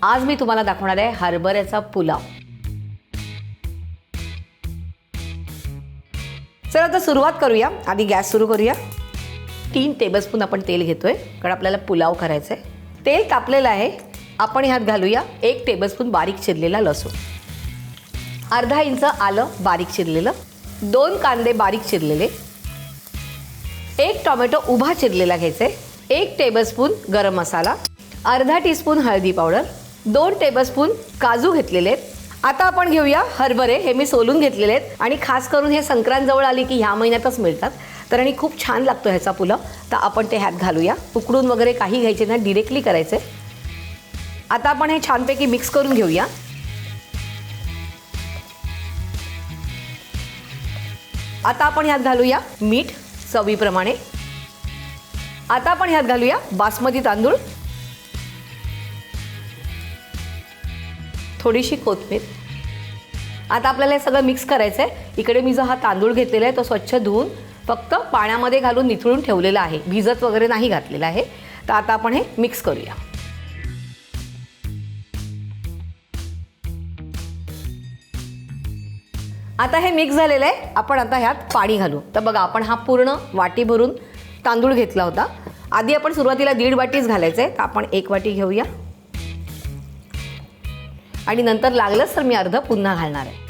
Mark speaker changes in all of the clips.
Speaker 1: आज मी तुम्हाला दाखवणार आहे हरभऱ्याचा पुलाव। चला आता सुरुवात करूया। आधी गॅस सुरू करूया। 3 टेबलस्पून आपण तेल घेतोय कारण आपल्याला पुलाव करायचा आहे। तेल तापलेलं आहे। आपण ह्यात घालूया 1 टेबलस्पून बारीक चिरलेला लसूण, अर्धा इंच आलं बारीक चिरलेलं, 2 कांदे बारीक चिरलेले, 1 टोमॅटो उभा चिरलेला घ्यायचा आहे, 1 टेबलस्पून गरम मसाला, अर्धा टीस्पून हळदी पावडर, 2 टेबलस्पून काजू घेतलेले आहेत। आता आपण घेऊया हरभरे। हे मी सोलून घेतलेले आहेत आणि खास करून हे संक्रांत जवळ आली की ह्या महिन्यातच मिळतात, तर आणि खूप छान लागतो ह्याचा पुलाव। तर आपण ते ह्यात घालूया। उकडून वगैरे काही घ्यायचे ना, डिरेक्टली करायचे। आता आपण हे छानपैकी मिक्स करून घेऊया। आता आपण ह्यात घालूया मीठ चवीप्रमाणे। आता आपण ह्यात घालूया बासमती तांदूळ, थोडीशी कोथिंबीर। आता आपल्याला हे सगळं मिक्स करायचं आहे। इकडे मी जो हा तांदूळ घेतलेला आहे तो स्वच्छ धुवून फक्त पाण्यामध्ये घालून निथळून ठेवलेला आहे, भिजत वगैरे नाही घातलेला आहे। तर आता आपण हे मिक्स करूया। आता हे मिक्स झालेलं आहे। आपण आता ह्यात पाणी घालू। तर बघा, आपण हा पूर्ण वाटी भरून तांदूळ घेतला होता। आधी आपण सुरुवातीला 1.5 वाटीच घालायचं आहे, तर आपण 1 वाटी घेऊया आणि नंतर लागलंच तर मी अर्ध पुन्हा घालणार आहे।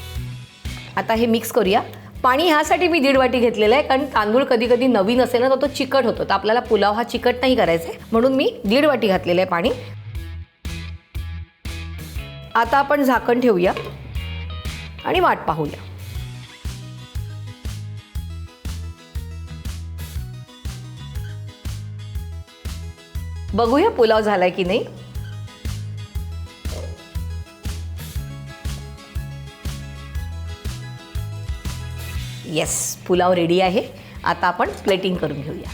Speaker 1: आता हे मिक्स करूया। पाणी ह्यासाठी मी 1.5 वाटी घेतलेलं आहे कारण तांदूळ कधी कधी नवीन असेल ना तर तो चिकट होतो, तर आपल्याला पुलाव हा चिकट नाही करायचा आहे, म्हणून मी 1.5 वाटी घातलेलं आहे पाणी। आता आपण झाकण ठेवूया आणि वाट पाहूया। बघूया पुलाव झालाय की नाही। येस, पुलाव रेडी आहे। आता आपण प्लेटिंग करून घेऊया।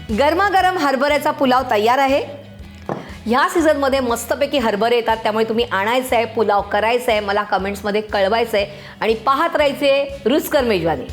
Speaker 1: गरमागरम हरभऱ्याचा पुलाव तयार आहे। ह्या सीझनमध्ये मस्तपैकी हरभरे येतात, त्यामुळे तुम्ही आणायचं आहे, पुलाव करायचा आहे, मला कमेंट्समध्ये कळवायचं आहे आणि पाहत राहायचे रुचकर मेजवानी।